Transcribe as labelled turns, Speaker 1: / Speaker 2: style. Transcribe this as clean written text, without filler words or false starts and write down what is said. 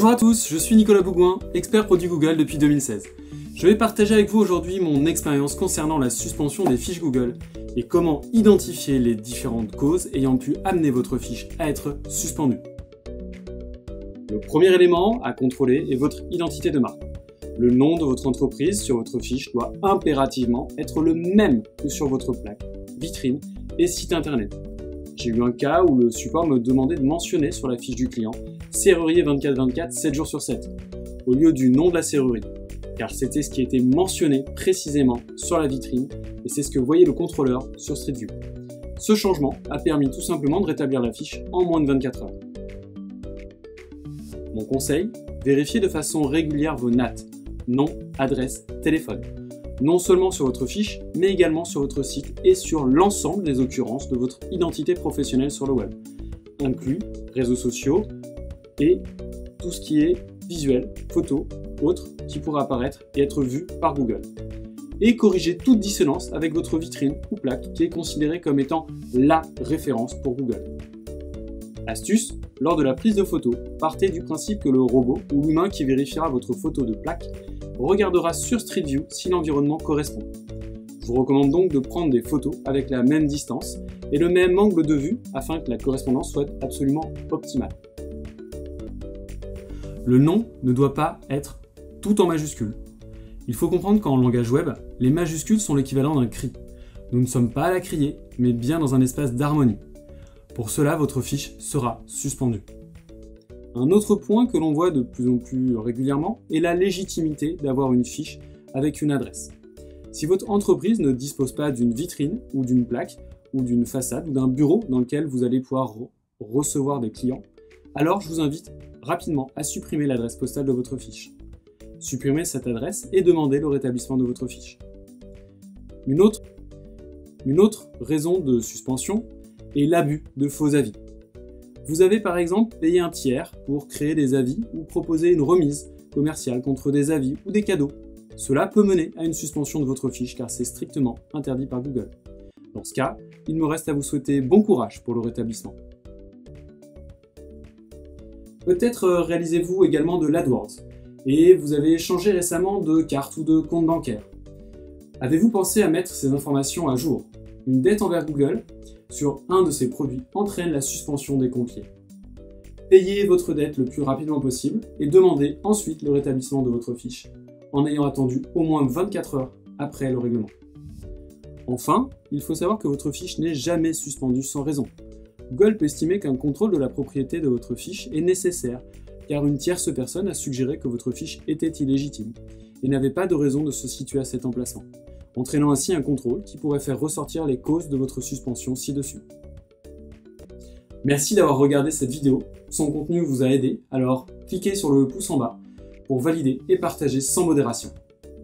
Speaker 1: Bonjour à tous, je suis Nicolas Bougouin, expert produit Google depuis 2016. Je vais partager avec vous aujourd'hui mon expérience concernant la suspension des fiches Google et comment identifier les différentes causes ayant pu amener votre fiche à être suspendue. Le premier élément à contrôler est votre identité de marque. Le nom de votre entreprise sur votre fiche doit impérativement être le même que sur votre plaque, vitrine et site internet. J'ai eu un cas où le support me demandait de mentionner sur la fiche du client serrurier 24/24, 7 jours sur 7, au lieu du nom de la serrurerie, car c'était ce qui était mentionné précisément sur la vitrine et c'est ce que voyait le contrôleur sur Street View. Ce changement a permis tout simplement de rétablir la fiche en moins de 24 heures. Mon conseil, vérifiez de façon régulière vos NAT, nom, adresse, téléphone. Non seulement sur votre fiche, mais également sur votre site et sur l'ensemble des occurrences de votre identité professionnelle sur le web, inclus réseaux sociaux et tout ce qui est visuel, photo, autre, qui pourra apparaître et être vu par Google. Et corrigez toute dissonance avec votre vitrine ou plaque qui est considérée comme étant la référence pour Google. Astuce, lors de la prise de photo, partez du principe que le robot ou l'humain qui vérifiera votre photo de plaque regardera sur Street View si l'environnement correspond. Je vous recommande donc de prendre des photos avec la même distance et le même angle de vue afin que la correspondance soit absolument optimale. Le nom ne doit pas être tout en majuscules. Il faut comprendre qu'en langage web, les majuscules sont l'équivalent d'un cri. Nous ne sommes pas à la crier, mais bien dans un espace d'harmonie. Pour cela, votre fiche sera suspendue. Un autre point que l'on voit de plus en plus régulièrement est la légitimité d'avoir une fiche avec une adresse. Si votre entreprise ne dispose pas d'une vitrine ou d'une plaque ou d'une façade ou d'un bureau dans lequel vous allez pouvoir recevoir des clients, alors je vous invite rapidement à supprimer l'adresse postale de votre fiche. Supprimez cette adresse et demandez le rétablissement de votre fiche. Une autre raison de suspension est l'abus de faux avis. Vous avez par exemple payé un tiers pour créer des avis ou proposer une remise commerciale contre des avis ou des cadeaux. Cela peut mener à une suspension de votre fiche car c'est strictement interdit par Google. Dans ce cas, il me reste à vous souhaiter bon courage pour le rétablissement. Peut-être réalisez-vous également de l'AdWords et vous avez changé récemment de carte ou de compte bancaire. Avez-vous pensé à mettre ces informations à jour? Une dette envers Google sur un de ces produits entraîne la suspension des comptes liés. Payez votre dette le plus rapidement possible et demandez ensuite le rétablissement de votre fiche, en ayant attendu au moins 24 heures après le règlement. Enfin, il faut savoir que votre fiche n'est jamais suspendue sans raison. Google peut estimer qu'un contrôle de la propriété de votre fiche est nécessaire, car une tierce personne a suggéré que votre fiche était illégitime et n'avait pas de raison de se situer à cet emplacement, entraînant ainsi un contrôle qui pourrait faire ressortir les causes de votre suspension ci-dessus. Merci d'avoir regardé cette vidéo, son contenu vous a aidé, alors cliquez sur le pouce en bas pour valider et partager sans modération.